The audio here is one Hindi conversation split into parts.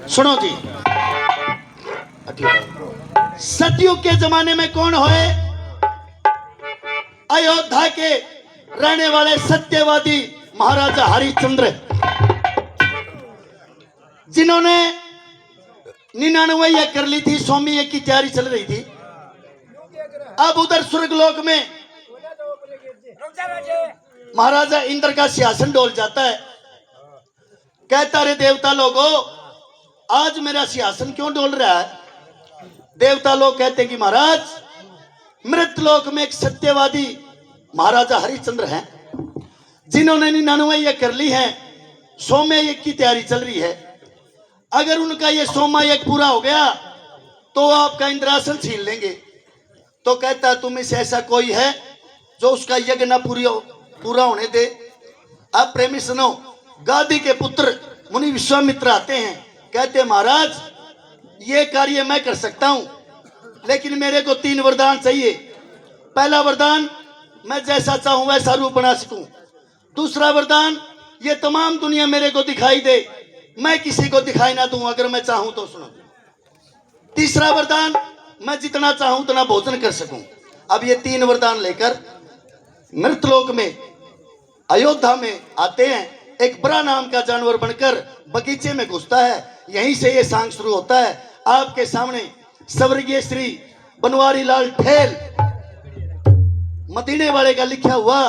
सुनो जी, सतयुग के जमाने में कौन होए? अयोध्या के रहने वाले सत्यवादी महाराजा हरिश्चंद्र, जिन्होंने 99 यज्ञ कर ली थी। 100वीं यज्ञ की तैयारी चल रही थी। अब उधर स्वर्गलोक में महाराजा इंद्र का सिंहासन डोल जाता है। कहता रे देवता लोगों, आज मेरा सिंहासन क्यों डोल रहा है? देवता लोग कहते कि महाराज, मृतलोक में एक सत्यवादी महाराजा हरिश्चंद्र हैं, जिन्होंने 99 यज्ञ कर ली है। 100वें यज्ञ की तैयारी चल रही है। अगर उनका ये 100वां यज्ञ पूरा हो गया तो आपका इंद्रासन छीन लेंगे। तो कहता तुम में से ऐसा कोई है जो उसका यज्ञ न पूरा होने दे? अब प्रेमी सुनो, गादी के पुत्र मुनि विश्वामित्र आते हैं। कहते महाराज, ये कार्य मैं कर सकता हूं, लेकिन मेरे को 3 वरदान चाहिए। पहला वरदान, मैं जैसा चाहूं वैसा रूप बना सकूं। दूसरा वरदान, ये तमाम दुनिया मेरे को दिखाई दे, मैं किसी को दिखाई ना दूं अगर मैं चाहूं तो। सुनो, तीसरा वरदान, मैं जितना चाहूं उतना भोजन कर सकूं। अब ये 3 वरदान लेकर मृतलोक में अयोध्या में आते हैं। एक बड़ा नाम का जानवर बनकर बगीचे में घुसता है। यहीं से ये सांग शुरू होता है। आपके सामने स्वर्गीय श्री बनवारी लाल ठेल मदीने वाले का लिखा हुआ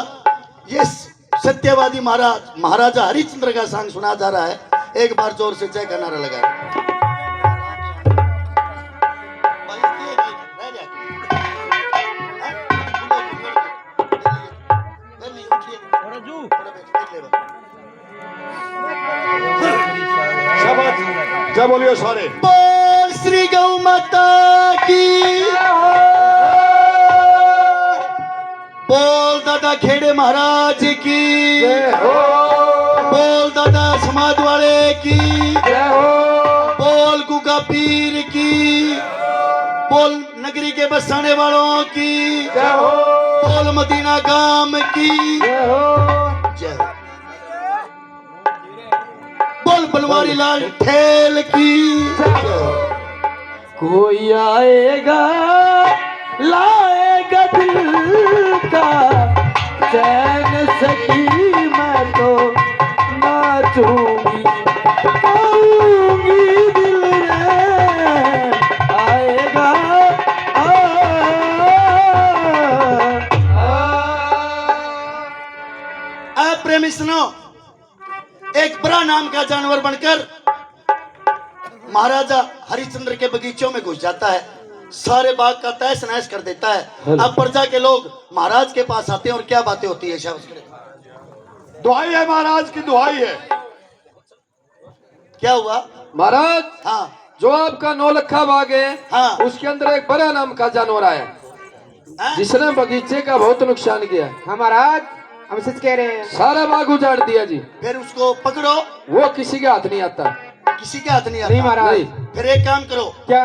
ये सत्यवादी महाराजा हरिश्चंद्र का सांग सुना जा रहा है। एक बार जोर से जय का नारा लगा। जय बोलियो सारे। बोल श्री गौ माता की। बोल दादा खेड़े महाराज की। बोल दादा समाज वाले की। बोल गुगा पीर की। बोल नगरी के बसाने वालों की। बोल मदीना गांव की। जय हो। बोल बनवारी लाल ठेल की। कोई आएगा लाएगा दिल का चैन, सखी मैं तो नाचूंगी गाऊंगी दिल रे आएगा। प्रेमी सुनो, एक बड़ा नाम का जानवर बनकर महाराजा हरिश्चंद्र के बगीचों में घुस जाता है। सारे बाग का तहस नहस कर देता है। अब प्रजा के लोग महाराज के पास आते हैं और क्या बातें होती है? दुहाई है महाराज की, दुहाई है। क्या हुआ महाराज? हाँ, जो आपका 9 लखा बाग है, हाँ, उसके अंदर एक बड़ा नाम का जानवर आया, जिसने बगीचे का बहुत नुकसान किया। हाँ महाराज, हम सच कह रहे हैं। सारा बाग उजाड़ दिया जी। फिर उसको पकड़ो। वो किसी के हाथ नहीं आता। किसी के हाथ नहीं आता? नहीं महाराज। फिर एक काम करो, क्या?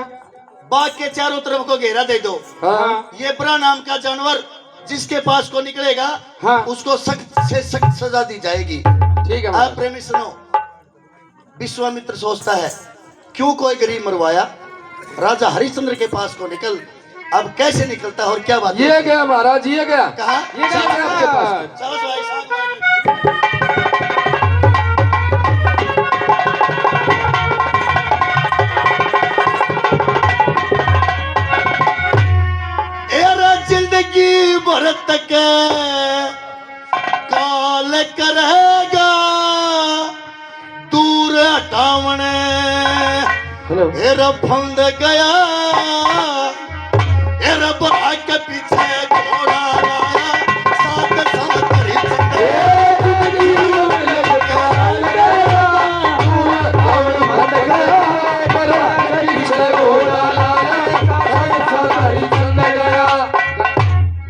बाग के चारों तरफ को घेरा दे दो। हाँ। ये बड़ा नाम का जानवर जिसके पास को निकलेगा, हाँ, उसको सख्त से सख्त सजा दी जाएगी। ठीक है आप महाराज। प्रेमी सुनो, विश्वामित्र सोचता है क्यों कोई गरीब मरवाया, राजा हरिश्चंद्र के पास को निकल। अब कैसे निकलता है और क्या बात? ये गया महाराज, ये गया। कहा? ये गया आपके पास। चलो भाई साहब। जिंदगी भर तक काल करेगा दूर हटावण हेरा फंद गया हेरा भाग के पीछे घोड़ा लाया साथ साथ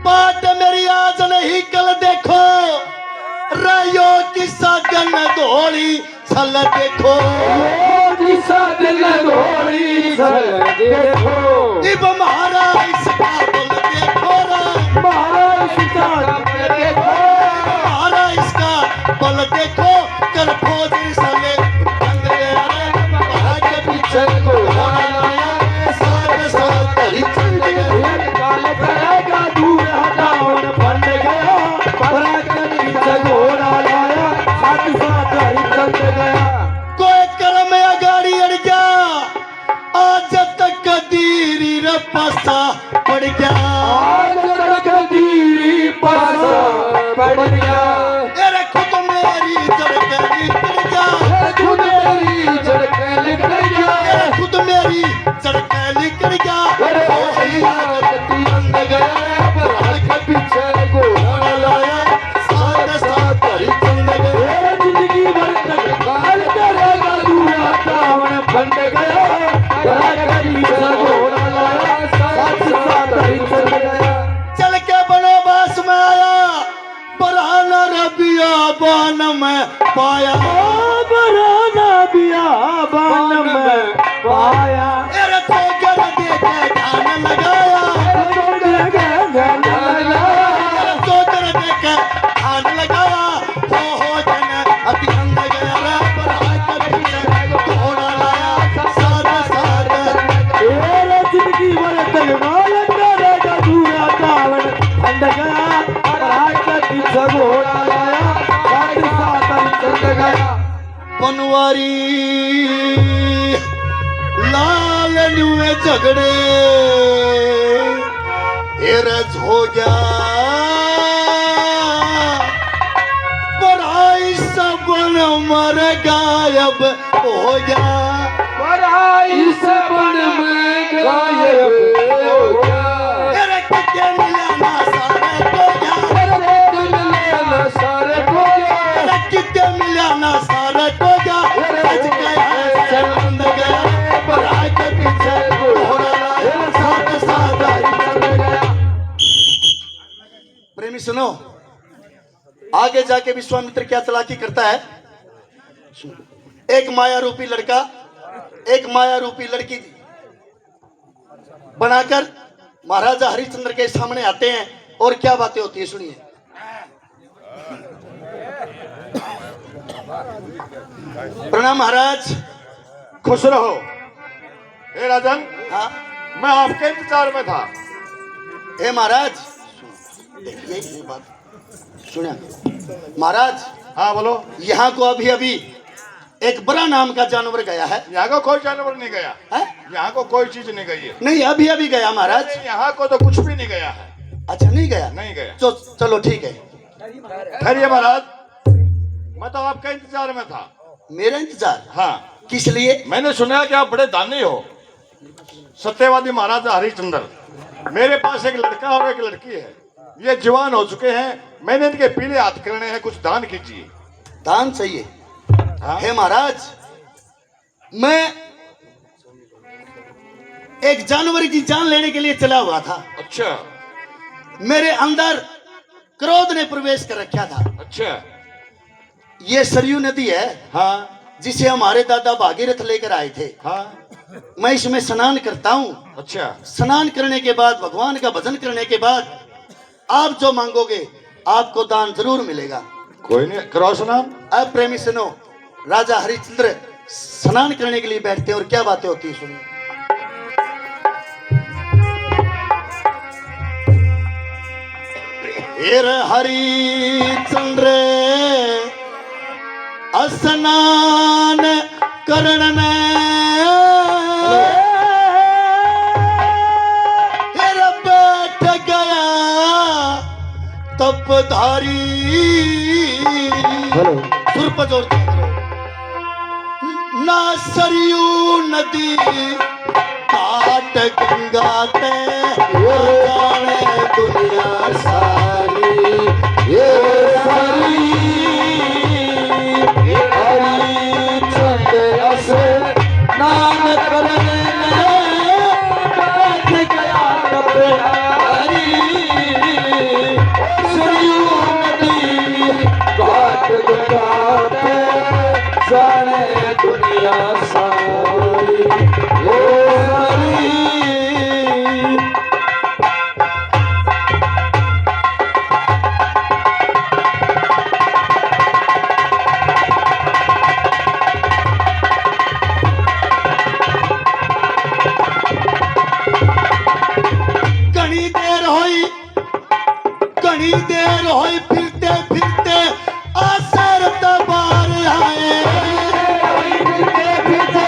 बात मेरी आज नहीं कल देखो, रायो की सागन धोली छल देखो, सागन धोली छल देखो। इब महाराज इसका बोल देखो रे, महाराज इसका बोल देखो, महाराज इसका बोल देखो। कर फौज सले अंग्रेज महाराज के बनवारी चढ़के निकल गया अरे कटी बंद गया पर के पीछे घोड़ा लाया साथ साथ हरिचंद गया जिंदगी भर तक काल करेगा दूरा कावन बंद गया कटी घोड़ा लाया साथ साथ हरिचंद गया चल के बनवास में आया बरहाना रबिया बान में पाया बराना बियाबान में पाया अरे तो कर देखे ध्यान लगाया अरे तो कर देखे ध्यान लगाया हो जन अति अंद गया रे बरहा के पीछे घोड़ा लाया साथ साथ जिंदगी भर तक काल करेगा दूरा कावन बंद गया कटी घोड़ा लाया साथ साथ हरिचंद गया बनवारी लाल नुए झगड़े एरज हो गया पढ़ाई सबन मर गायब हो गया इस बन में गायब हो गया अरे कितने मिला ना सारे को गया मिले सारे को अरे कितने मिला ना सारे को गया आज गया संबंध गया पढ़ाई के पीछे घोड़ा लाया साथ साथ हरिचंद गया। प्रेमी सुनो आगे जाके विश्वामित्र क्या चालाकी करता है। एक माया रूपी लड़का एक माया रूपी लड़की बनाकर महाराजा हरिश्चंद्र के सामने आते हैं और क्या बातें होती है सुनिए। प्रणाम महाराज। खुश रहो। हे राजन, हाँ मैं आपके इंतजार में था। हे महाराज देखिए ये बात सुनिए महाराज। हाँ बोलो। यहाँ को अभी अभी एक बड़ा नाम का जानवर गया है। यहाँ को कोई जानवर नहीं गया है? यहाँ को कोई चीज नहीं गई है। नहीं अभी अभी गया महाराज। यहाँ को तो कुछ भी नहीं गया है। अच्छा नहीं गया। नहीं गया। तो चलो ठीक है। ठहरिए महाराज, मैं तो आपके इंतजार में था। मेरा इंतजार हाँ, किस लिए। मैंने सुना कि आप बड़े दानी हो, सत्यवादी महाराजा हरिश्चंद्र। मेरे पास एक लड़का और एक लड़की है, ये जवान हो चुके हैं। मैंने इनके पीले हाथ करने हैं, कुछ दान कीजिए। दान चाहिए। हाँ? हे महाराज मैं एक जानवर की जान लेने के लिए चला हुआ था। अच्छा मेरे अंदर क्रोध ने प्रवेश कर रखा था। अच्छा। ये सरयू नदी है हाँ जिसे हमारे दादा भागीरथ लेकर आए थे। हाँ। मैं इसमें स्नान करता हूँ। अच्छा। स्नान करने के बाद भगवान का भजन करने के बाद आप जो मांगोगे आपको दान जरूर मिलेगा। कोई नहीं, करो स्नान। अब प्रेमी सुनो, राजा हरिश्चंद्र स्नान करने के लिए बैठते हैं और क्या बातें होती है सुनिए। हेर हरिश्चंद्र स्नान करण में हेर बैठ गया तपधारी। सुर पर जोर दो। ना सरयू नदी काट गंगा ते जाने दुनिया सारी। ये सारी हरिचंद स्नान करने में बैठ गया तपधारी। सरयू नदी घाट गंगा पे जाने दुनिया सारी। ये सारी घनी देर होई फिरते फिरते आसर दबार आए। फिरते फिरते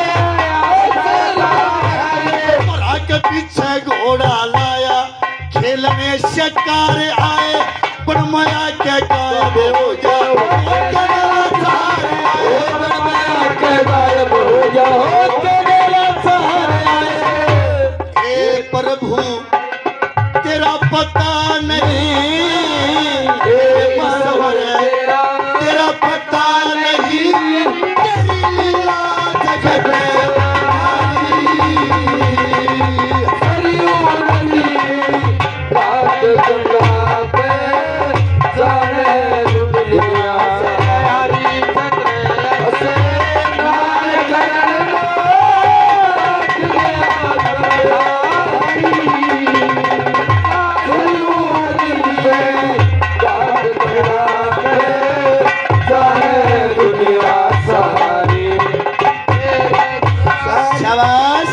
शाबाश।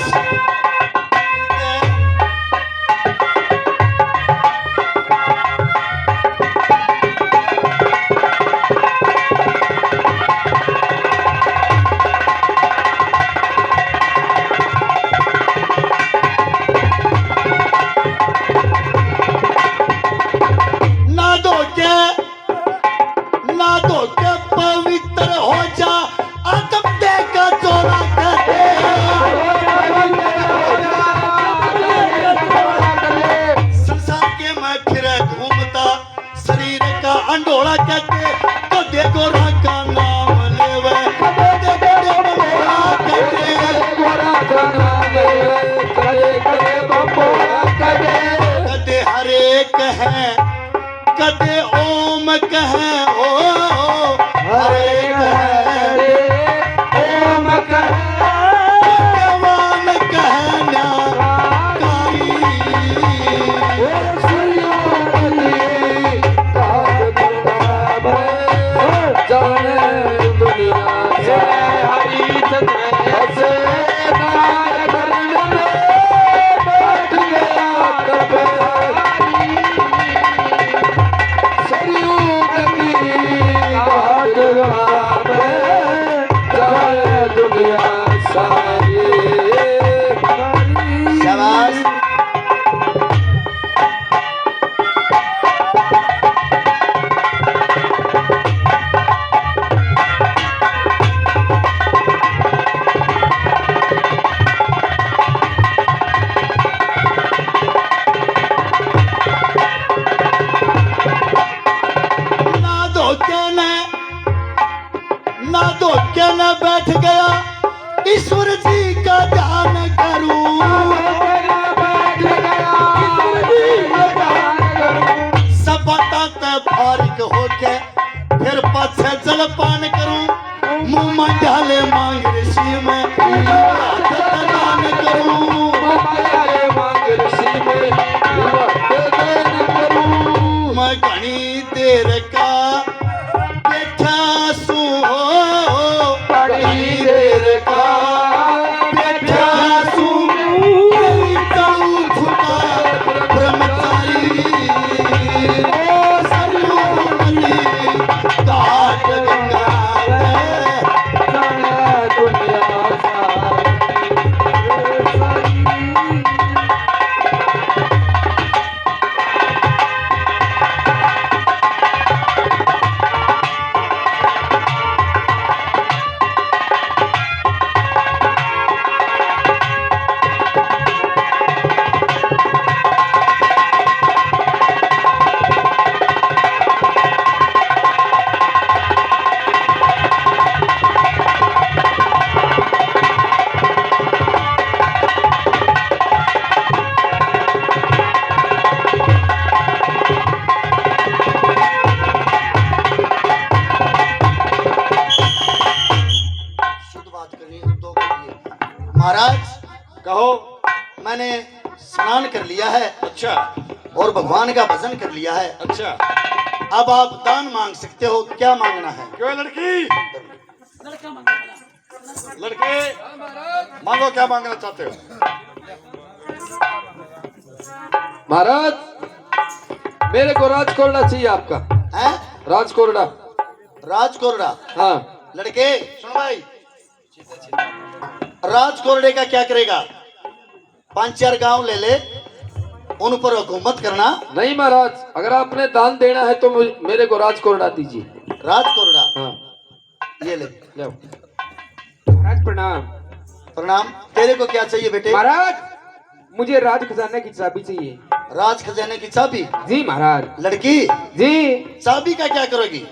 ना धो के पवित्र हो जा, आदम दे का चोरा कहते। संसार के मैं फिरे घूमता, शरीर का अंडोला कहते, तो देखो का नाम लेवे, कदे हरे कहे, कदे ओम कहे, ओ हरे कहे, ओम कहे, भगवान कहे न्यायकारी। शाबाश। ना धोखे न बैठ गया, ईश्वर जी का ध्यान करूं। सब बताते फारिग होके फिर पाछे जलपान करूं। मुंह में डाले मांग ऋषि में दान करूं। मैं घनी देर का बैठा सू, घनी देर का बैठा सू, ब्रह्मचारी घाट गंगा महाराज। कहो। मैंने स्नान कर लिया है। अच्छा। और भगवान का भजन कर लिया है। अच्छा। अब आप दान मांग सकते हो, क्या मांगना है? क्यों लड़की? लड़के मांगो, क्या मांगना चाहते हो? महाराज मेरे को राजकोरडा चाहिए आपका। हैं? राजकोरडा। राजकोरडा? हाँ। लड़के सुनो भाई, राजकोरडे का क्या करेगा? 5-4 गांव ले ले, उन पर हुकूमत करना। नहीं महाराज, अगर आपने दान देना है तो मेरे को राजकोरडा दीजिए। राजकोरडा? हाँ। ये ले। जाओ। महाराज प्रणाम। प्रणाम। तेरे को क्या चाहिए बेटे? महाराज मुझे राज खजाने की चाबी चाहिए। राज खजाने की चाबी? जी महाराज। लड़की जी। चाबी का क्या करोगी?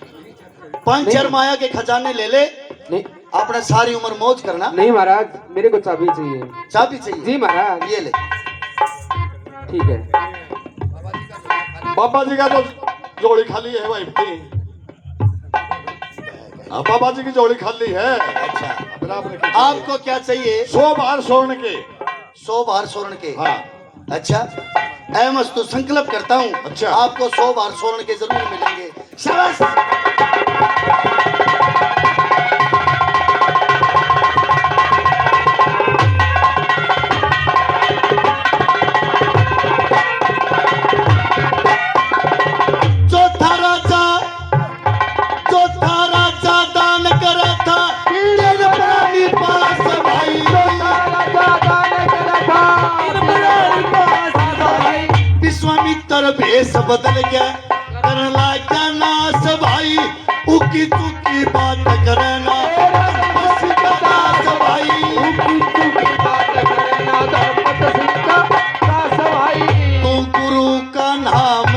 5-4 माया के खजाने ले ले, नहीं आपने सारी उम्र मौज करना। नहीं महाराज, मेरे को चाबी चाहिए। चाबी चाहिए? जी महाराज। ये ले। ठीक है। बाबा जी का तो जोड़ी खाली है भाई। बाबा जी की जोड़ी खाली है। अच्छा, फिर आपने आपको क्या चाहिए? 100 बार स्वर्ण के। 100 बार स्वर्ण के? हाँ। अच्छा, अहमद तो संकल्प करता हूँ। अच्छा। आपको 100 बार स्वर्ण के जरूर मिलेंगे। शाबाश। भेष बदल गया कर लागा नास भाई उकी चुकी बात करना बस का दास भाई तू गुरु का नाम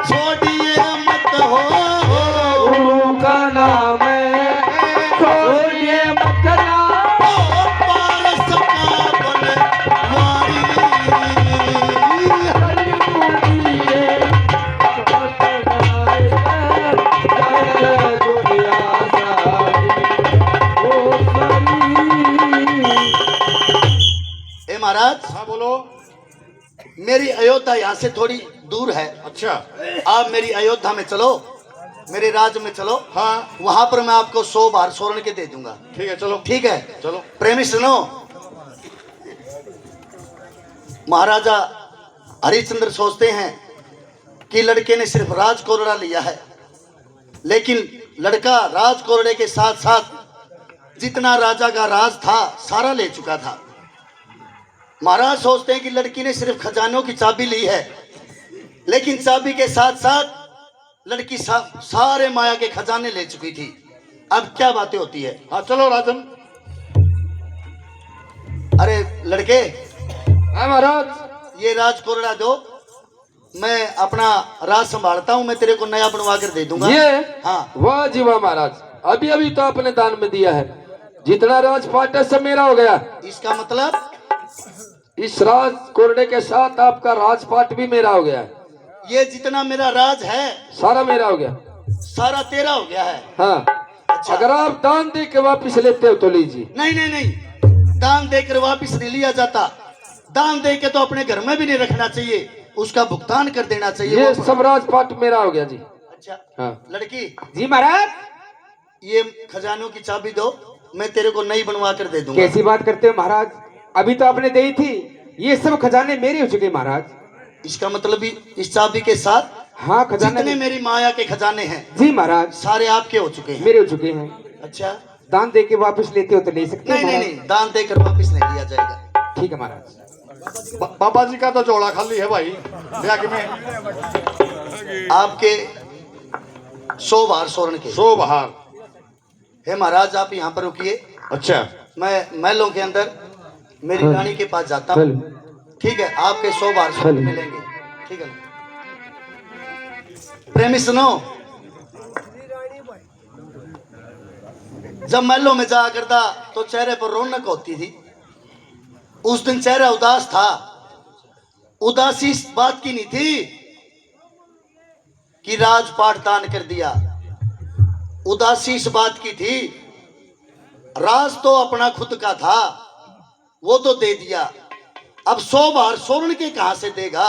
छोड़िए मत हो गुरु का नाम छोड़िए मत ना ओ पारस का बनवारी ए महाराज हाँ बोलो। मेरी अयोध्या यहाँ से थोड़ी दूर है अच्छा। आप मेरी अयोध्या में चलो मेरे राज्य में चलो हाँ वहां पर मैं आपको 100 बार स्वर्ण के दे दूंगा ठीक है चलो। ठीक है चलो। प्रेमी सुनो महाराजा हरिश्चंद्र सोचते हैं कि लड़के ने सिर्फ राज कोरड़ा लिया है लेकिन लड़का राज कोरड़े के साथ साथ जितना राजा का राज था सारा ले चुका था। महाराज सोचते हैं कि लड़की ने सिर्फ खजानों की चाबी ली है लेकिन चाबी के साथ साथ लड़की सारे माया के खजाने ले चुकी थी। अब क्या बातें होती है। हाँ चलो राजन। अरे लड़के हाँ महाराज ये राज कोरड़ा दो मैं अपना राज संभालता हूँ मैं तेरे को नया बनवा कर दे दूंगा। ये हाँ वाह जी वाह महाराज अभी अभी तो आपने दान में दिया है जितना राजपाट है सब मेरा हो गया। इसका मतलब इस राज कोरडे के साथ आपका राजपाट भी मेरा हो गया है ये जितना मेरा राज है सारा मेरा हो गया सारा तेरा हो गया है। हाँ अच्छा। अगर आप दान दे के वापिस लेते हो तो लीजिए। नहीं नहीं नहीं दान देकर वापिस नहीं लिया जाता। दान दे के तो अपने घर में भी नहीं रखना चाहिए उसका भुगतान कर देना चाहिए। ये वो सब राजपाट मेरा हो गया जी। अच्छा हाँ लड़की जी महाराज ये खजानों की चाबी दो मैं तेरे को नई बनवा कर दे दूंगा। कैसी बात करते हो महाराज अभी तो आपने दी थी ये सब खजाने मेरे हो चुके महाराज। इसका मतलब भी इस चाबी के साथ हाँ खजाने जितने मेरी माया के खजाने हैं जी महाराज सारे आपके हो चुके हैं। मेरे हो चुके हैं। अच्छा दान दे के वापस लेते हो तो ले सकते हो नहीं नहीं महाराज। नहीं दान देकर वापिस नहीं लिया जाएगा। ठीक है महाराज। बाबा जी का तो जोड़ा खाली है भाई ब्याग में। आपके 100 बार स्वर्ण के 100 बाहर। हे महाराज आप यहाँ पर रुकिए अच्छा मैं महलों के अंदर मेरी रानी के पास जाता हूँ। ठीक है आपके 100 बार स्वर्ण मिलेंगे। ठीक है प्रेमी सुनो जब महलों में जाया करता तो चेहरे पर रौनक होती थी। उस दिन चेहरा उदास था। उदासी इस बात की नहीं थी कि राजपाट दान कर दिया। उदासी इस बात की थी राज तो अपना खुद का था वो तो दे दिया अब 100 बार स्वर्ण के कहां से देगा।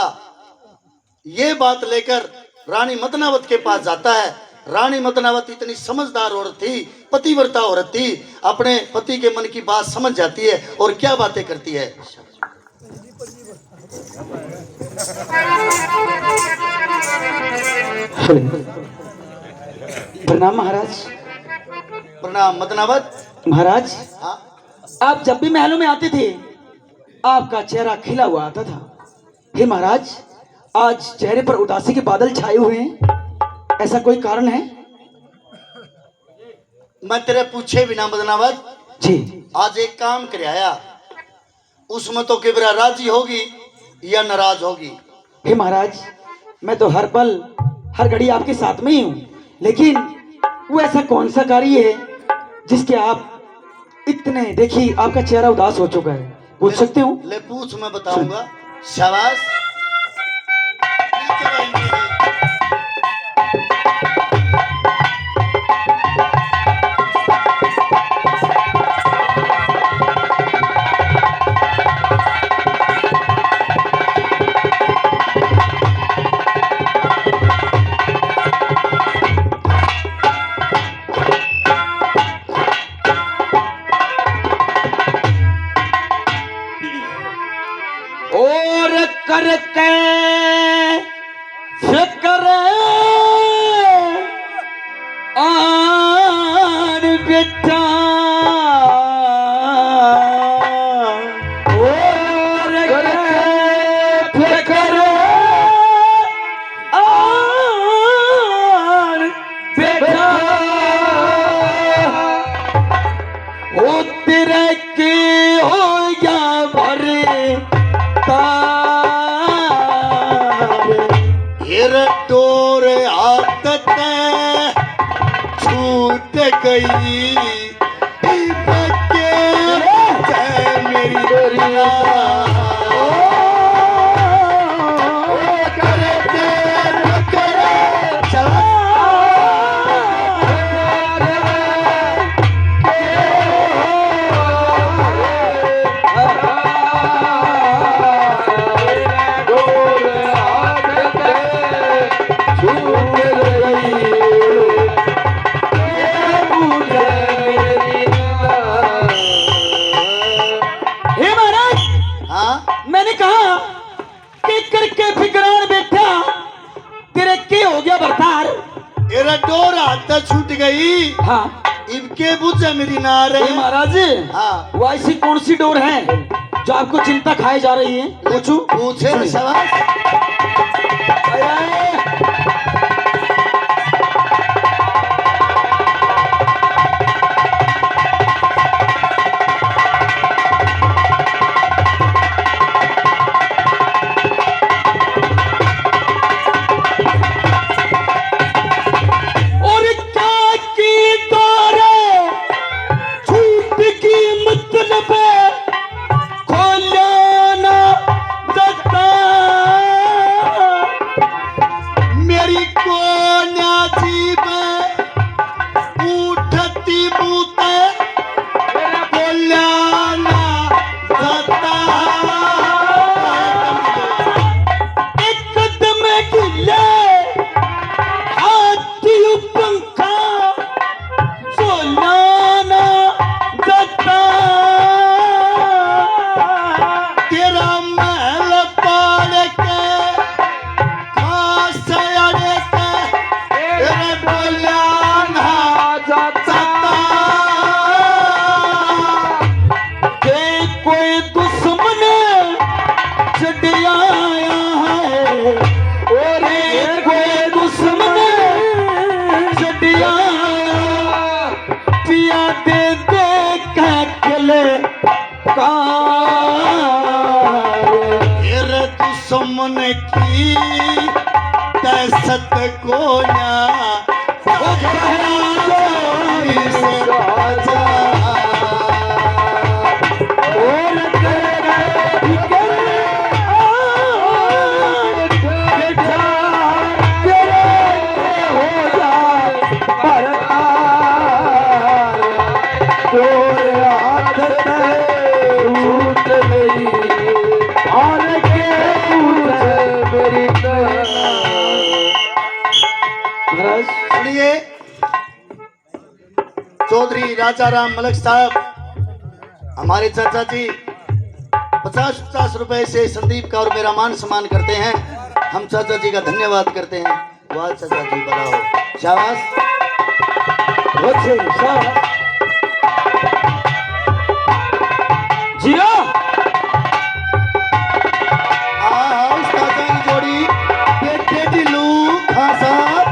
ये बात लेकर रानी मदनावत के पास जाता है। रानी मदनावत इतनी समझदार औरत थी पतिव्रता औरत थी अपने पति के मन की बात समझ जाती है और क्या बातें करती है। प्रणाम महाराज। प्रणाम मदनावत। महाराज हाँ आप जब भी महलों में आते थे आपका चेहरा खिला हुआ आता था। हे महाराज आज चेहरे पर उदासी के बादल छाए हुए हैं ऐसा कोई कारण है। मैं तेरे पूछे बिना मदनावत जी आज एक काम कर आया उसमें तो किबरा राजी होगी या नाराज होगी। हे महाराज मैं तो हर पल हर घड़ी आपके साथ में ही हूँ लेकिन वो ऐसा कौन सा कार्य है जिसके आप इतने देखिए आपका चेहरा उदास हो चुका है पूछ सकते हूँ। ले पूछ मैं बताऊंगा। शाबाश और करके फिक्र आन बेटा और करके फिक्र गई बच्चे जय मेरी हे महाराज, हाँ मैंने कहा कि करके फिकरान बैठा तेरे के हो गया बरतार। तेरा डोर हाथ छूट गई हाँ इनके बुझे मेरी नार हे है। महाराज, हाँ वो ऐसी कौन सी डोर है जो आपको चिंता खाई जा रही है? पूछू पूछे न शाबाश। और क्या की डोरे छूट की मतलब खोलना दत्ता मेरी कोन्या जीव उठती बूते बोल्याना सता एक कदम ढिले हाथी पंखा सोलाना दत्ता तेरा महल पाड़ के खास अड़े के तेरे बोल्याना सता के कोई दुश्मन चढ़ आया है और कोई दुश्मन चढ़ आया पिया दे दे कले तेरे दुश्मन की दहशत को ना सुनिए चौधरी राजा राम मलक साहब हमारे चाचा जी 50-50 रुपए से संदीप का और मेरा मान सम्मान करते हैं। हम चाचा जी का धन्यवाद करते हैं। वाह चाचा जी बड़ा हो शाबाश। जिया उस चाचा की जोड़ी बेटे ढिलू खां साहब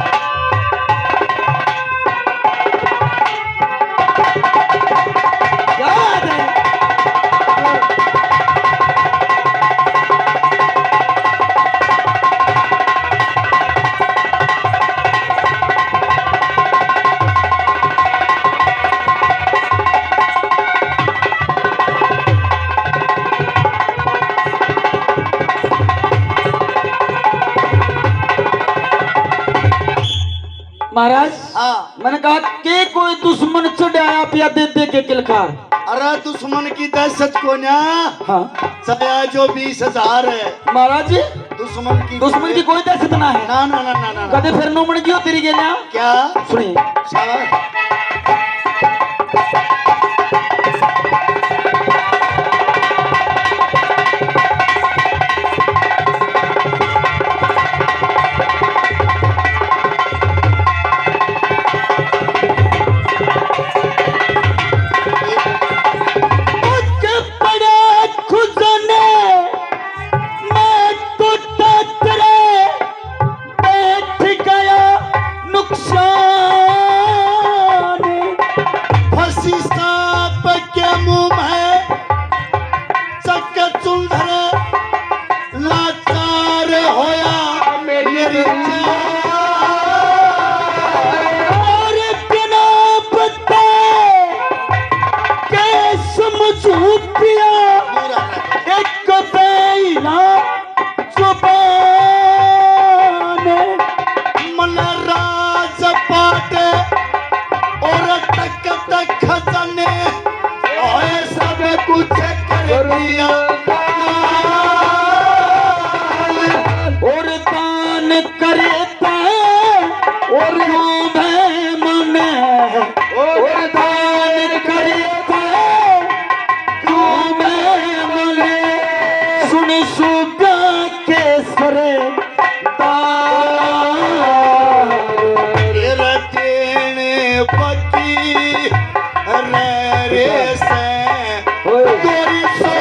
याद है महाराज, हाँ मैंने कहा के कोई दुश्मन चढ़ आया पिया दे दे के किलकार। अरे दुश्मन की दहशत को ना हाँ सया जो 20,000 है महाराज, दुश्मन की कोई दहशत ना है ना ना ना ना ना, ना। कदे फिर नो मन गयो तेरी गेला क्या सुनिए शाबाश। नुकसान कर दिया और दान करता और मैं मने और दान करता मैं मने सुन सुगा के सरे तेरा तेने पकी रे से तेरी सो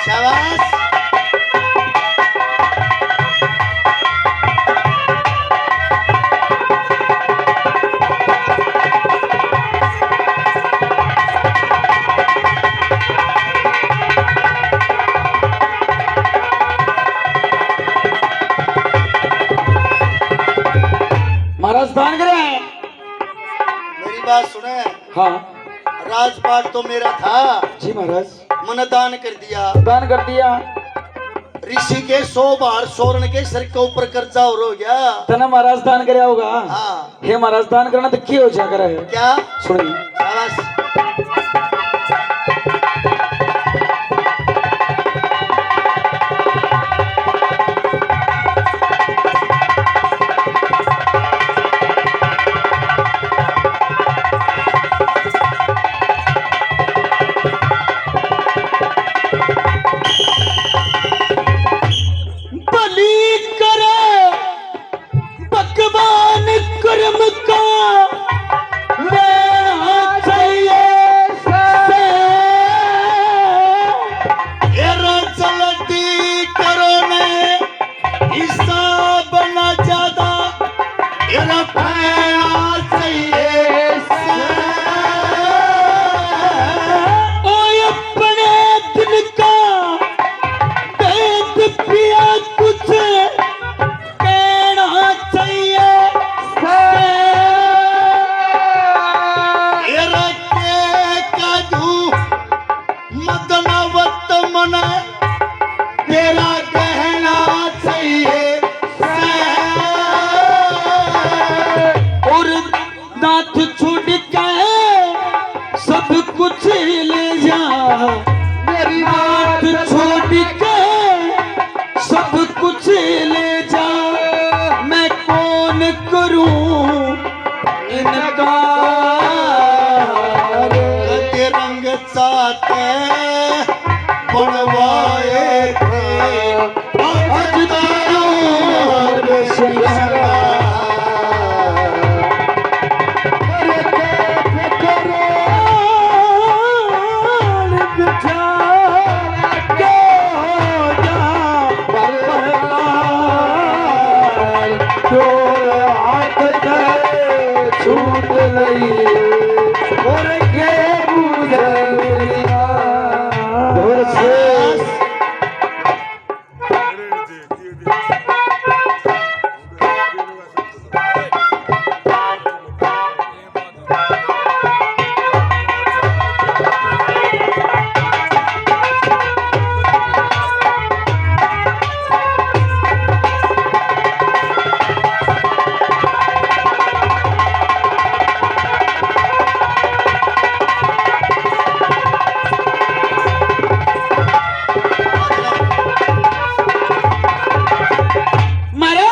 शाबाश महाराज दान करे हैं। मेरी बात सुने हाँ राजपाट तो मेरा था जी महाराज मन दान कर दिया दान कर दिया ऋषि के 100 बार स्वर्ण के सर के ऊपर कर्जा और हो गया तना महाराज दान करे होगा हाँ हे महाराज दान करना तो क्यों हो जाकर है क्या सुनिए शाबाश बलि करे भगवान कर्म का लेना चाहिए एरा चलती करो ने हिसाब न ज्यादा एरा पैना चाहिए ओ अपने दिल का वेद पिया कुछ कहना चाहिए एरा के काजू मदनवत मन तेरा कहना चाहिए और नाथ छोड़ के सब कुछ ले जा मेरी नाथ छोड़ के सब कुछ ले जा मैं कौन करूं इनका के रंग चाहते बनवाए थे आज तारों से छूट लई और के बुझलिया और से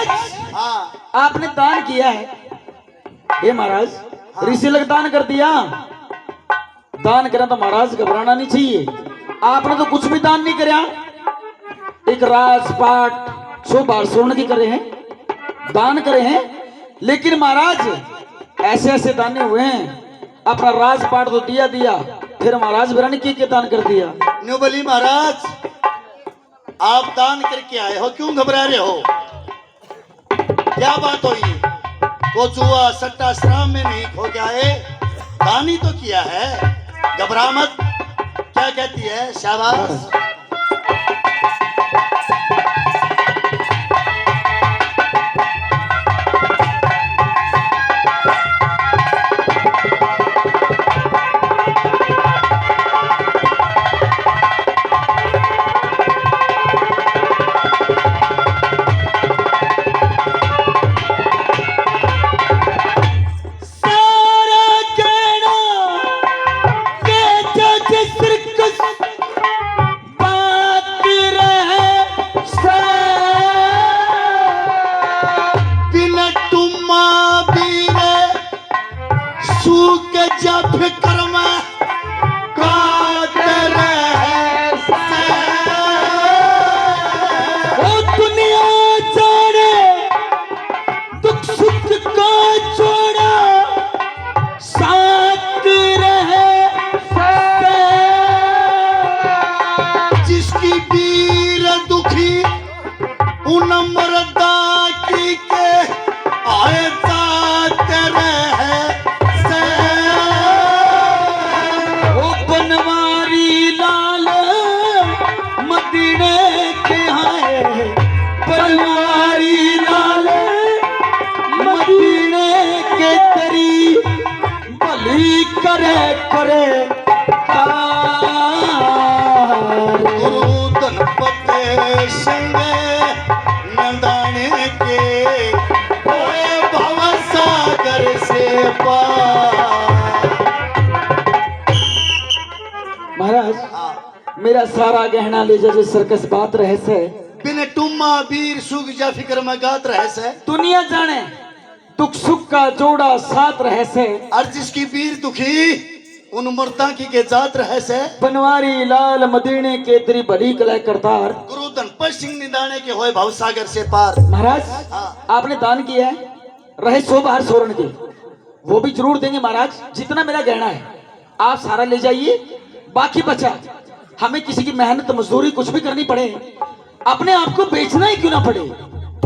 आपने दान किया है हे महाराज ऋषि लोग दान कर दिया दान करा तो महाराज घबराना नहीं चाहिए आपने तो कुछ भी दान नहीं करा एक राजपाट 100 बार स्वर्ण की करे हैं दान करे हैं लेकिन महाराज ऐसे ऐसे दाने हुए हैं अपना राजपाट तो दिया दिया फिर महाराज बिरानी के दान कर दिया न्यू बली महाराज आप दान करके आए हो क्यों घबरा रहे हो क्या बात हुई को जुआ सट्टा शराब में नहीं खो के आए दान ही तो किया है घबरा मत क्या कहती है? शाबाश। महाराज मेरा सारा गहना ले जा, जो सर्कस बात रहस है। बिन टुम्मा बीर सुख जा फिक्र में गात रहस है। दुनिया जाने दुख सुख का जोड़ा साथ रहस है। और जिसकी बीर दुखी उन मुर्दा की के जात रहस है। बनवारी लाल मदीने के तेरी भली कलह करतार। गुरु धनपत सिंह निदाने के होए भव सागर से पार। महाराज आपने दान किया है, रहे 100 बार सोरण के, वो भी जरूर देंगे महाराज। जितना मेरा गहना है आप सारा ले जाइए, बाकी बचा हमें किसी की मेहनत मजदूरी कुछ भी करनी पड़े, अपने आप को बेचना ही क्यों ना पड़े,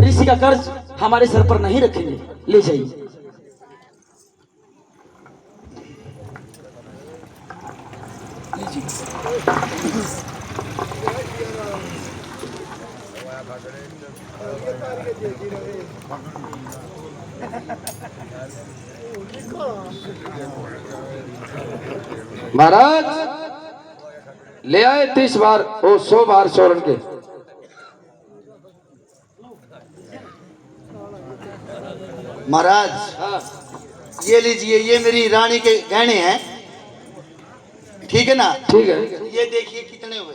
ऋषि का कर्ज हमारे सर पर नहीं रखेंगे। ले जाइए। महाराज ले आए 30 बार और 100 बार सोरण के। महाराज ये लीजिए, ये मेरी रानी के गहने हैं, ठीक है ना? ठीक है। ये देखिए कितने हुए।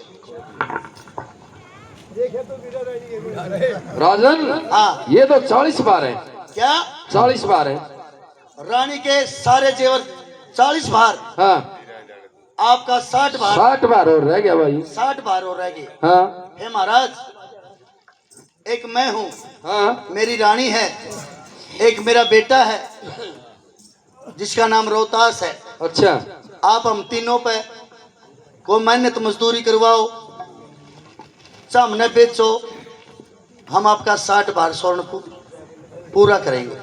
राजन हाँ। ये तो 40 बार है। क्या? 40 बार है। रानी के सारे जेवर 40 बार, हाँ आपका 60 बार। 60 बार और रह गया भाई। 60 बार और रह गए। हाँ हे महाराज, एक मैं हूँ, हाँ मेरी रानी है, एक मेरा बेटा है जिसका नाम रोहतास है। अच्छा आप हम तीनों पे को मेहनत मजदूरी करवाओ, सामने बेचो, हम आपका 60 बार स्वर्ण पूरा करेंगे।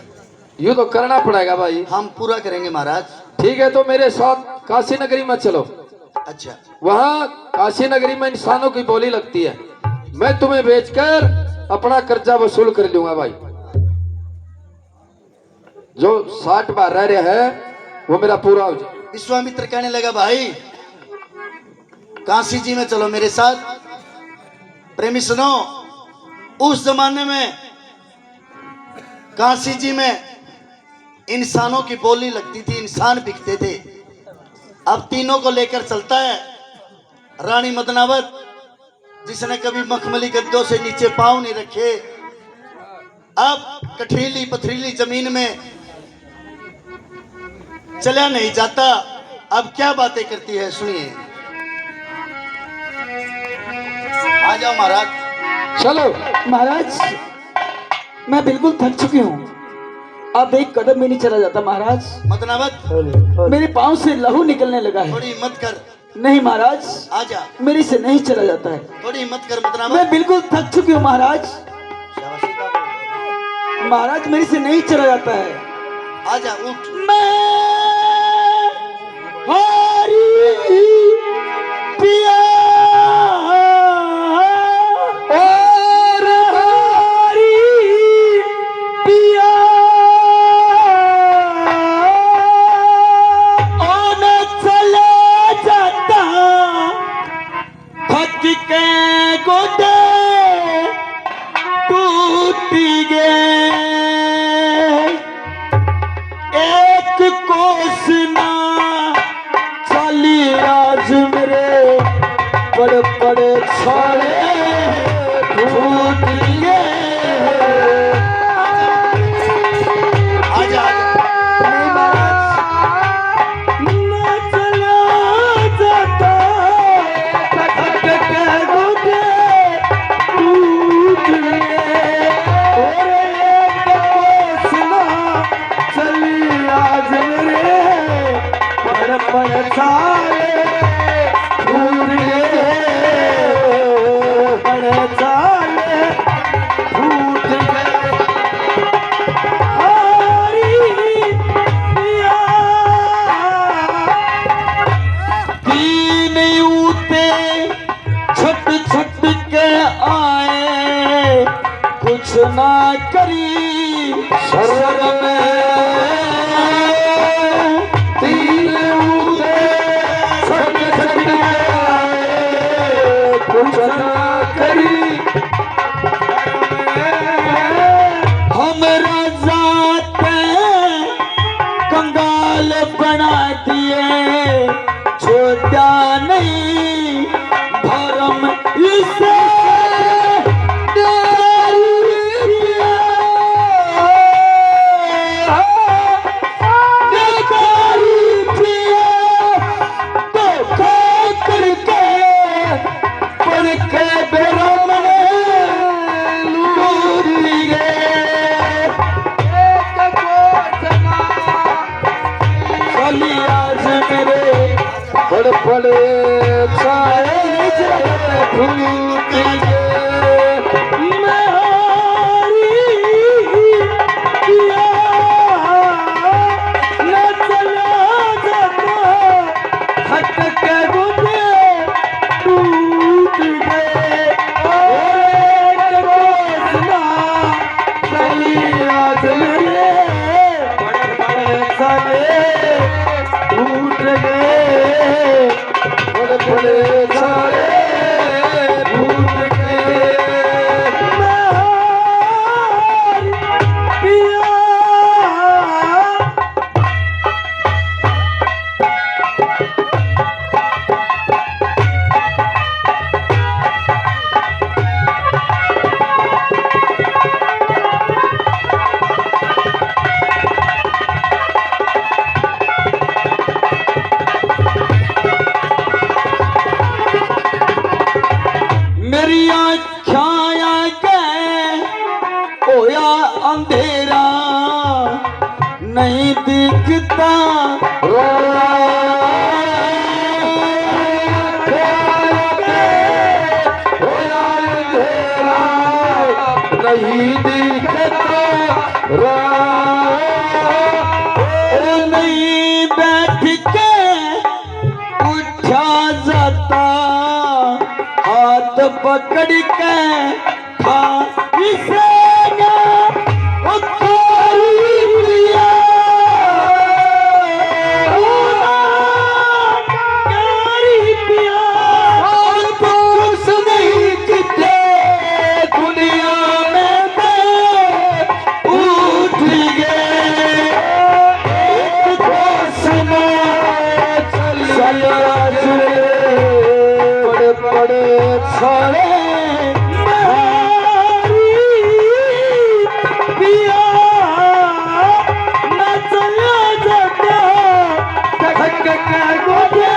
यूँ तो करना पड़ेगा भाई। हम पूरा करेंगे महाराज। ठीक है, तो मेरे साथ काशी नगरी में चलो। अच्छा। वहाँ काशी नगरी में इंसानों की बोली लगती है, मैं तुम्हें बेचकर अपना कर्जा वसूल कर लूंगा भाई। जो 60 बार रह रहा है वो मेरा पूरा हो जाए। विश्वामित्र कहने लगा, भाई काशी जी में चलो मेरे साथ। प्रेमी सुनो, उस जमाने में काशी जी में इंसानों की बोली लगती थी, इंसान बिकते थे। अब तीनों को लेकर चलता है रानी मदनावत, जिसने कभी मखमली गद्दों से नीचे पांव नहीं रखे, अब कठीली पथरीली जमीन में चला नहीं जाता। अब क्या बातें करती है सुनिए। आ जाओ महाराज। चलो महाराज मैं बिल्कुल थक चुकी हूँ, अब एक कदम भी नहीं चला जाता महाराज। मदनावत, मेरे पाँव से लहू निकलने लगा है। थोड़ी हिम्मत कर। नहीं महाराज, आ जा, मेरे से नहीं चला जाता है। थोड़ी हिम्मत कर मैं मदनावत। बिल्कुल थक चुकी हूँ महाराज। शाबाशी बाबू। महाराज मेरे से नहीं चला जाता है। आ जा, उठ। मैं हारी पिया और हरी पिया ओन चला जाता थक के गोदे टूट गए एक कोस ना चली आज मेरे बड़े बड़े छाले टूट गए आजा आजा ना चला जाता थक के गोदे टूट गए और एक कोस ना चली आज मेरे बड़े बड़े छाले टूट गए बड़े छाले टूट गए हरी पिया तीन ऊते छट छट के आए कुछ ना करी शरण में तीन ऊते छट छट के आए कुछ ना करी हमरा जाते कंगाल बना दिए छोटा नहीं भरम इसे बड़े बड़े छाए भूत मैं हारी पिया न चला जाता थक के गोदे टूट गए एक रोज ना चली आज मेरे बड़े बड़े छाए टूट गए बड़े बड़े छाए टूट गए पिया मेरी आँखां के होया अंधेरा नहीं दिखता रोया होया अंधेरा नहीं दिखता नहीं बैठ के उठा जाता हाथ पकड़ के था इसे ना उखाड़ी लिया कारी पिया और कुछ नहीं किते दुनिया में उठ गए एक कोस ना चला बड़े बड़े छाले पिया न चला जाता थक के गोदे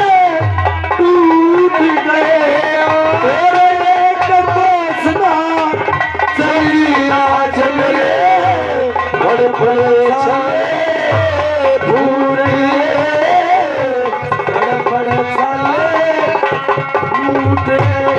टूट गए एक कोस ना चली आज मेरे बड़े बड़े छाले टूट गए बड़े बड़े छाले टूट गए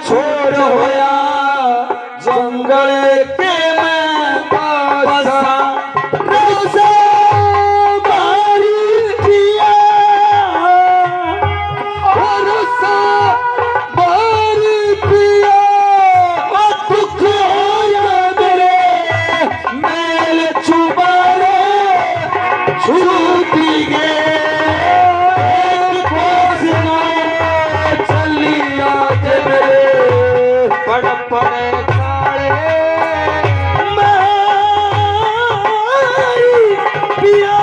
छोर होया जंगल के में बसा रोजा मारी पिया रोजा मारी पिया दुख होया मेरे मेल चुबारे छूटी गए पड़े काले मारी पिया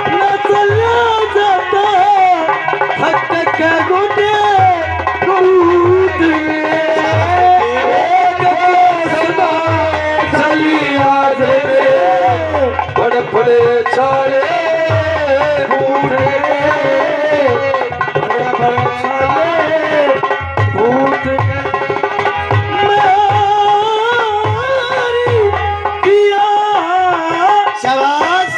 न चला जाता थक के गुटे कूद चलिया पड़े पड़े छाले बूढ़े पड़े पड़े छाले बूढ़े शाबाश।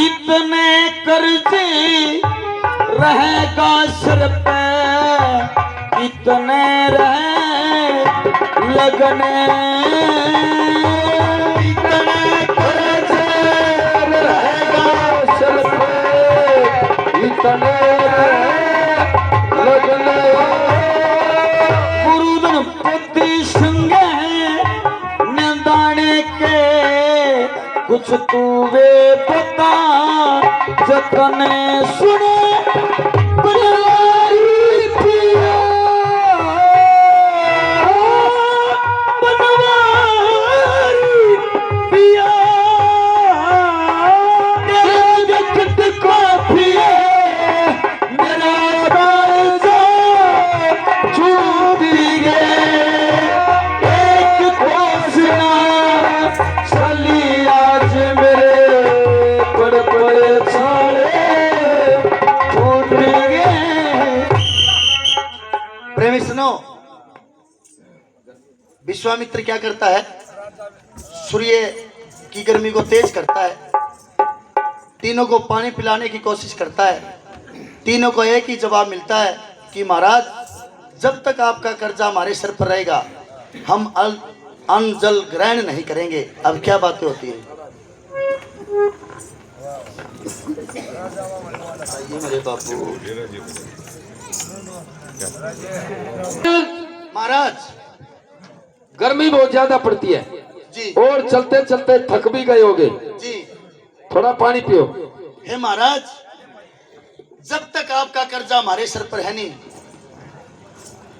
इतने कर्जे रहेगा सिर पे इतने रहे लगने इतने कर्जे रहेगा सिर पे इतने रहे लगने गुरुदन पति संग निंदाने के कुछ तू वे पता जतने सुने बनवारी पिया बनवारी पिया मेरा जगत को पिया मेरा राजा छूट गए एक घोषणा चली आज मेरे पड़ पड़े छाले फूट गए। प्रेमी सुनो, विश्वामित्र क्या करता है? सूर्य की गर्मी को तेज करता है, तीनों को पानी पिलाने की कोशिश करता है। तीनों को एक ही जवाब मिलता है कि महाराज जब तक आपका कर्जा हमारे सर पर रहेगा हम अन्न जल ग्रहण नहीं करेंगे। अब क्या बातें होती हैं? आइए मेरे बापू। महाराज गर्मी बहुत ज्यादा पड़ती है जी और चलते चलते थक भी गए होगे, जी। थोड़ा पानी पियो। हे महाराज, जब तक आपका कर्जा हमारे सर पर है नहीं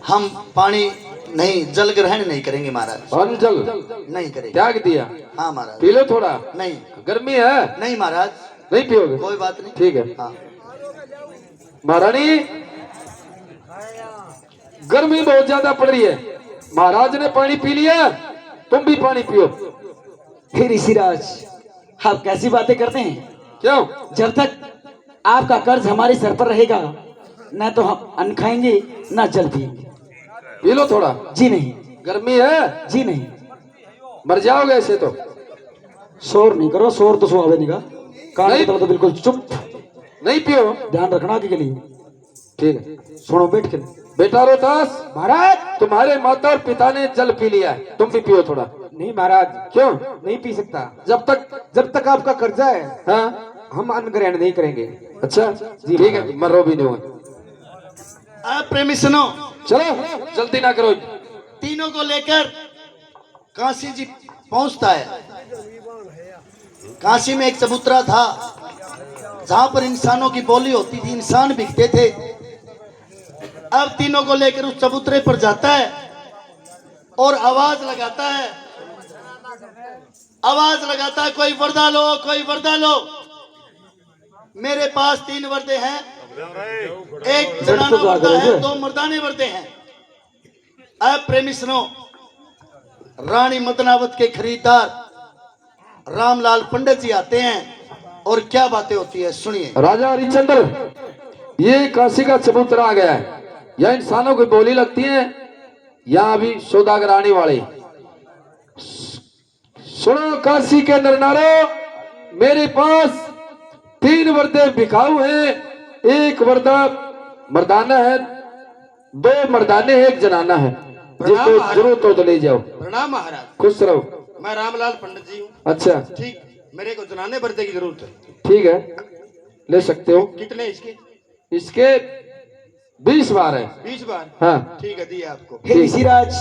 हम पानी नहीं जल ग्रहण नहीं करेंगे महाराज। हम जल नहीं करेंगे। त्याग दिया। हाँ महाराज। पी लो थोड़ा। नहीं गर्मी है। नहीं महाराज, नहीं पियोगे? कोई बात नहीं। ठीक है। हाँ महारानी गर्मी बहुत ज्यादा पड़ रही है, महाराज ने पानी पी लिया, तुम भी पानी पियो। फिर ऋषिराज आप कैसी बातें करते हैं? क्यों? जब तक आपका कर्ज हमारे सर पर रहेगा न तो हम अन्न खाएंगे न जल पिएंगे। पी लो थोड़ा। जी नहीं। गर्मी है? जी नहीं। मर जाओगे ऐसे तो। शोर नहीं करो, शोर तो सुहावे नहीं का कान नहीं। की तरह तो बिल्कुल चुप। नहीं पियो। ध्यान रखना आगे के लिए। ठीक है। सुनो बैठ के। बेटा रोहतास, महाराज। तुम्हारे माता और पिता ने जल पी लिया है, तुम भी पियो थोड़ा। नहीं महाराज, क्यों? नहीं पी सकता। जब तक आपका कर्जा है हाँ। हम अन्न ग्रहण नहीं करेंगे। अच्छा जी ठीक है, मरो भी नहीं होगा। आप प्रेमी सुनो, चलो जल्दी ना करो। तीनों को लेकर काशी जी पहुंचता है। काशी में एक चबूतरा था जहां पर इंसानों की बोली होती थी, इंसान बिकते थे। अब तीनों को लेकर उस चबूतरे पर जाता है और आवाज लगाता है, कोई वरदा लो, कोई वरदा लो। मेरे पास 3 वर्दे हैं, एक जनाना वर्दा है, 2 मर्दाने वर्दे हैं। अब प्रेमी सुनो, रानी मदनावत के खरीदार रामलाल पंडित जी आते हैं और क्या बातें होती है सुनिए। राजा हरिश्चंद्र, ये काशी का चबूतरा आ गया है। यह इंसानों की बोली लगती है, यहाँ अभी सौदागर आने वाले। सुनो काशी के नरनारो, मेरे पास 3 वर्दे बिकाऊ हैं। एक वर्दा मर्दाना है, 2 मर्दाने हैं, 1 जनाना है। जिसको जरूरत हो तो ले जाओ। प्रणाम महाराज। खुश रहो। मैं रामलाल पंडित जी हूँ। अच्छा, ठीक, मेरे को जनाने बर्दे की जरूरत है। ठीक है, ले सकते हो। कितने इसके? इसके 20 बार है। 20 बार? हाँ, ठीक है, दिए आपको। हे ऋषिराज,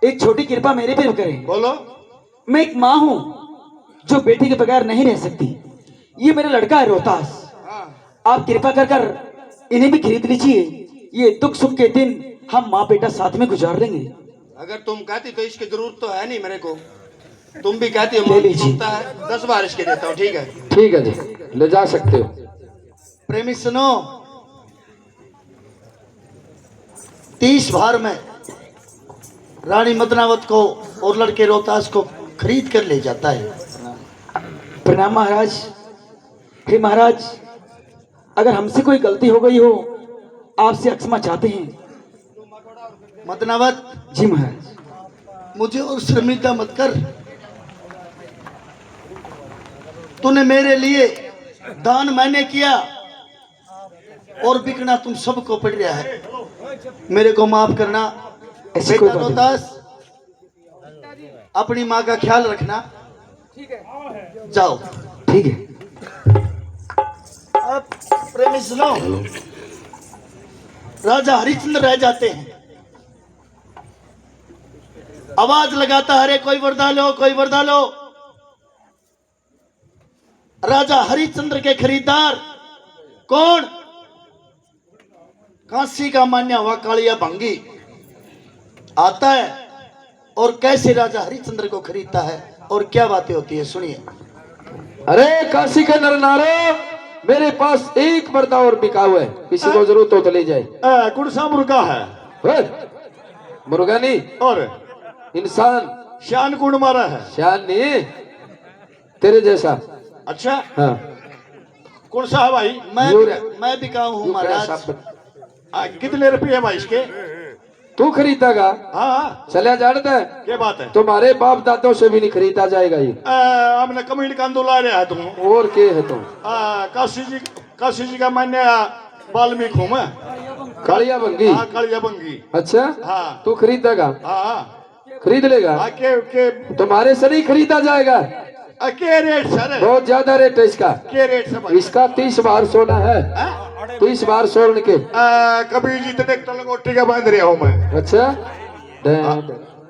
एक छोटी कृपा मेरे पे करें। बोलो। मैं एक माँ हूँ जो बेटी के बगैर नहीं रह सकती। ये मेरा लड़का है रोहतास। हाँ, आप कृपा कर कर इन्हें भी खरीद लीजिए। ये दुख सुख के दिन हम माँ बेटा साथ में गुजार लेंगे। अगर तुम कहती तो इसकी जरूरत तो है नहीं मेरे को। तुम भी कहती हो ले लीजिए। मांगता है, 10 बार इसके देता हूँ। ठीक है? ठीक है जी, ले जा सकते हो। प्रेमी सुनो, 30 बार में रानी मदनावत को और लड़के रोहतास को खरीद कर ले जाता है। प्रणाम महाराज। हे महाराज, अगर हमसे कोई गलती हो गई हो, आपसे क्षमा चाहते हैं। मदनावत, जी महाराज। मुझे और शर्मिंदा मत कर। तूने मेरे लिए दान मैंने किया और बिकना तुम सबको पड़ रहा है। मेरे को माफ करना। ऐसी कोई बेटा बात नहीं। रोहतास, अपनी माँ का ख्याल रखना। जाओ। ठीक है। अब प्रेमी सुनो, राजा हरिश्चंद्र रह जाते हैं। आवाज लगाता है, अरे कोई वर्दा लो, कोई वर्दा लो। राजा हरिश्चंद्र के खरीदार कौन? काशी का मान्या हुआ कालिया भंगी आता है और कैसे राजा हरिश्चंद्र को खरीदता है और क्या बातें होती है सुनिए। अरे काशी के नरनारो, मेरे पास 1 वर्दा और बिकाऊ है। किसी को जरूरत हो तो ले जाए। कौन सा मुर्गा है? ओए, मुर्गा नहीं, और इंसान। शान कौन मारा है? शान नहीं, तेरे जैसा। अच्छा, हाँ, कौन सा है भाई? मैं बिकाऊ हूँ महाराज। कितने रुपये है भाई इसके? तू खरीदेगा? हाँ, चलिया जानता है, क्या बात है? तुम्हारे बाप दादों से भी नहीं खरीदा जाएगा ये। हमने कमीड का अंदोला रहा है तुम। और के है तुम? काशी जी का मान्य वाल्मीकि हूँ मैं। कालिया बंगी। हाँ, कालिया बंगी। अच्छा, हाँ। तू खरीदेगा? हाँ, खरीद लेगा? के तुम्हारे से नहीं खरीदा जाएगा। के रेट सर? बहुत ज्यादा रेट है इसका। के रेट से भाई? इसका 30 बार सोना है। हाँ? 30 बार सोने के। कभी जितने तलगोटी का बांध रहा हूँ मैं। अच्छा,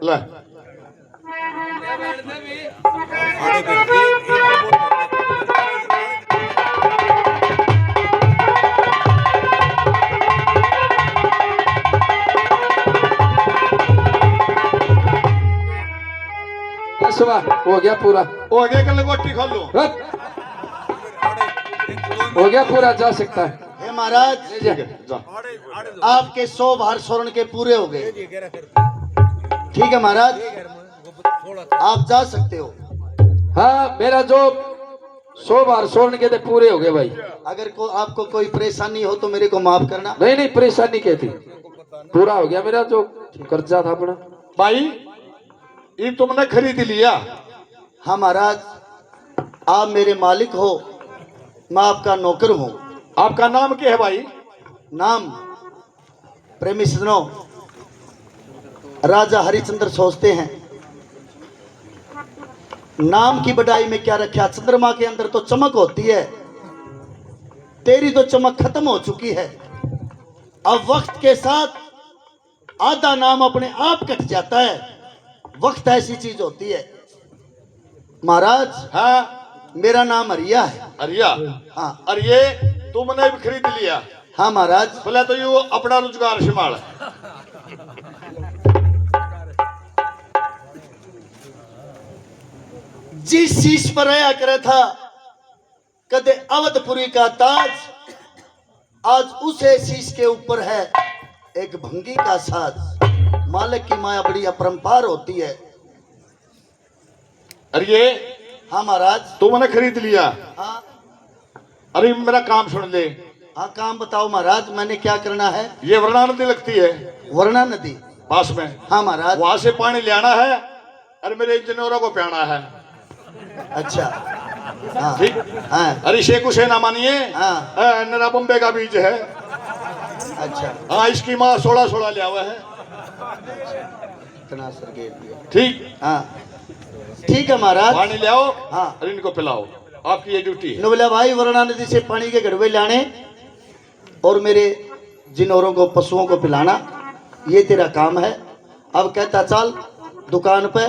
ले। सुबह हो गया पूरा। वो आगे कर लगोटी खोल लो। हट। हो गया पूरा, जा सकता है। हे महाराज, ठीक है, जा। आपके 100 बार स्वर्ण के पूरे हो गए। ठीक है महाराज, आप जा सकते हो। हाँ, मेरा जो 100 बार सोने के थे पूरे हो गए भाई। अगर आपको कोई परेशानी हो तो मेरे को माफ करना। नहीं नहीं, परेशानी क्या थी, पूरा हो गया मेरा जो कर्जा था अपना। भाई, ये तुमने खरीद लिया? हाँ महाराज, आप मेरे मालिक हो, मैं आपका नौकर हूँ। आपका नाम क्या है भाई? नाम प्रेमी सुनो, राजा हरिश्चंद्र सोचते हैं नाम की बड़ाई में क्या रखा। चंद्रमा के अंदर तो चमक होती है, तेरी तो चमक खत्म हो चुकी है। अब वक्त के साथ आधा नाम अपने आप कट जाता है। वक्त ऐसी चीज होती है महाराज। हाँ, मेरा नाम अरिया है। अरिया? हाँ और ये तुमने भी खरीद लिया? हाँ महाराज। पहले तो ये अपना रोजगार संभाल। जिस शीश पर रहा करे था कदे अवधपुरी का ताज, आज उसे शीश के ऊपर है एक भंगी का साज। मालिक की माया बड़ी अपरंपार होती है। अरे ये हाँ महाराज। तू मैंने खरीद लिया। हाँ अरे मेरा काम सुन ले। हाँ काम बताओ महाराज, मैंने क्या करना है? ये वरना नदी लगती है वरना नदी पास में। हाँ महाराज। वहां से पानी ले आना है और मेरे इंजीनियरों को पियाना है। अच्छा हाँ ठीक। हाँ अरे शेख हुसैन मानिए। हाँ। नरा बम्बे का बीज है। अच्छा हाँ इसकी माँ 16 ले आवा है। इतना सर गेट दिया। ठीक। हाँ ठीक है महाराज। पानी ले आओ। हाँ। और इनको पिलाओ, आपकी ये ड्यूटी है। नबला भाई वरना नदी से पानी के गड़वे लाने और मेरे जिनौरों को पशुओं को पिलाना, ये तेरा काम है। अब कहता चल दुकान पे,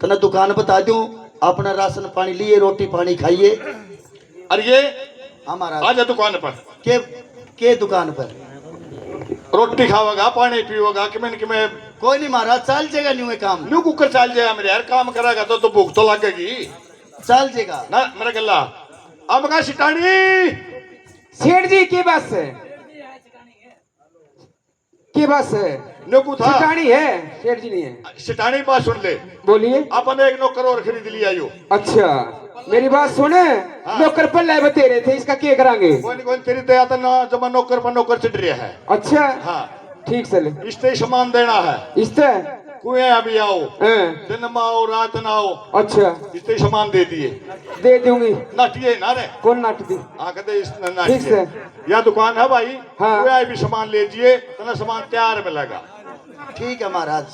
तना दुकान बता दूं, अपना राशन पानी लिए, रोटी पानी खाइए। और ये हमारा आजा दुकान पर। के दुकान पर रोटी खाओगा, पानी पीओगा कि मैं कोई नहीं महाराज, चल जाएगा न्यू काम, न्यू कुकर चल जाएगा मेरे यार। काम करेगा तो भूख तो लगेगी चल जाएगा ना मेरा गल्ला। अब का सिटानी सेठ जी की बस है, की बस है, नुकू था ठिकानी है, सेठ जी नहीं है। सिटानी बात सुन ले। बोलिए। अपन एक नौकर और खरीद लिया यो। अच्छा मेरी बात सुने। नौकर पर लाए बते रहे थे, इसका क्या करांगे? कोई तेरी दया तो ना जमा नौकर पर नौकर चढ़ रहा है। अच्छा हाँ ठीक चले। इससे सामान देना है। इस तरह कुएं अभी आओ, हैं। दिन में आओ, रात ना आओ, अच्छा इससे सामान दे दिए। दे दूंगी। नाटिए ना रे। कौन नाट दी? हाँ कहते इस ठीक नाटिए। से। यह दुकान है भाई। हाँ। कुएं भी सामान लीजिए, तना सामान तैयार मिलेगा। ठीक है महाराज।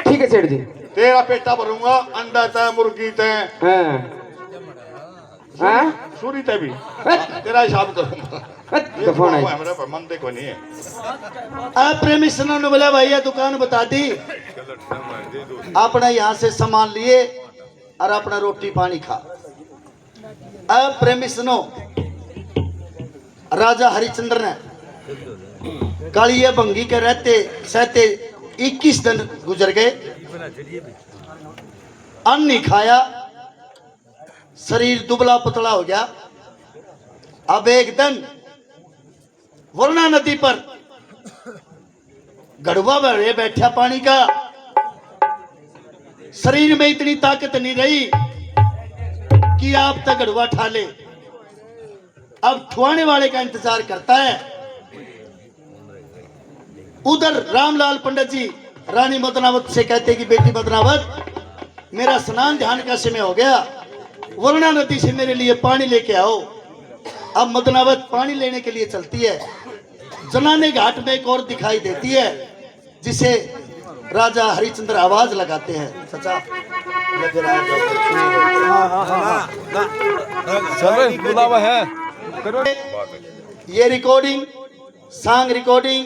ठीक है सेठ जी। तेरा पेटा भरूंगा, अंडा तय, मुर्गी तय, हाँ हाँ सूरी तय भी तेरा हिसाब करूंगा। तो फोन आई। मेरे पर मन देखो नहीं है। आप प्रेमी सुनो ने बोला भैया दुकान बता दी, अपना यहाँ से सामान लिए और अपना रोटी पानी खा। अब प्रेमी सुनो, राजा हरिश्चंद्र ने कालिया भंगी के रहते सहते 21 दिन गुजर गए, अन्न नहीं खाया, शरीर दुबला पतला हो गया। अब एक दिन वरना नदी पर गड़वा भरे बैठा पानी का, शरीर में इतनी ताकत नहीं रही कि आप तक गड़वा ठा ले। अब ठुआने वाले का इंतजार करता है। उधर रामलाल पंडित जी रानी मदनावत से कहते कि बेटी मदनावत, मेरा स्नान ध्यान का समय हो गया, वरना नदी से मेरे लिए पानी लेके आओ। अब मदनावत पानी लेने के लिए चलती है। जनाने घाट में एक और दिखाई देती है, जिसे राजा हरिश्चंद्र आवाज लगाते हैं। सचा बुलावा है। ये रिकॉर्डिंग सॉन्ग रिकॉर्डिंग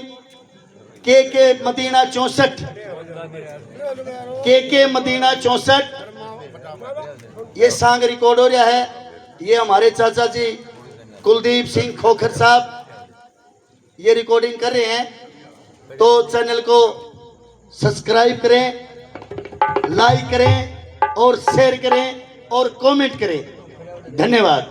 के मदीना 64, के मदीना 64 ये सॉन्ग रिकॉर्ड हो रहा है। ये हमारे चाचा जी कुलदीप सिंह खोखर साहब ये रिकॉर्डिंग कर रहे हैं। तो चैनल को सब्सक्राइब करें, लाइक करें और शेयर करें और कमेंट करें। धन्यवाद।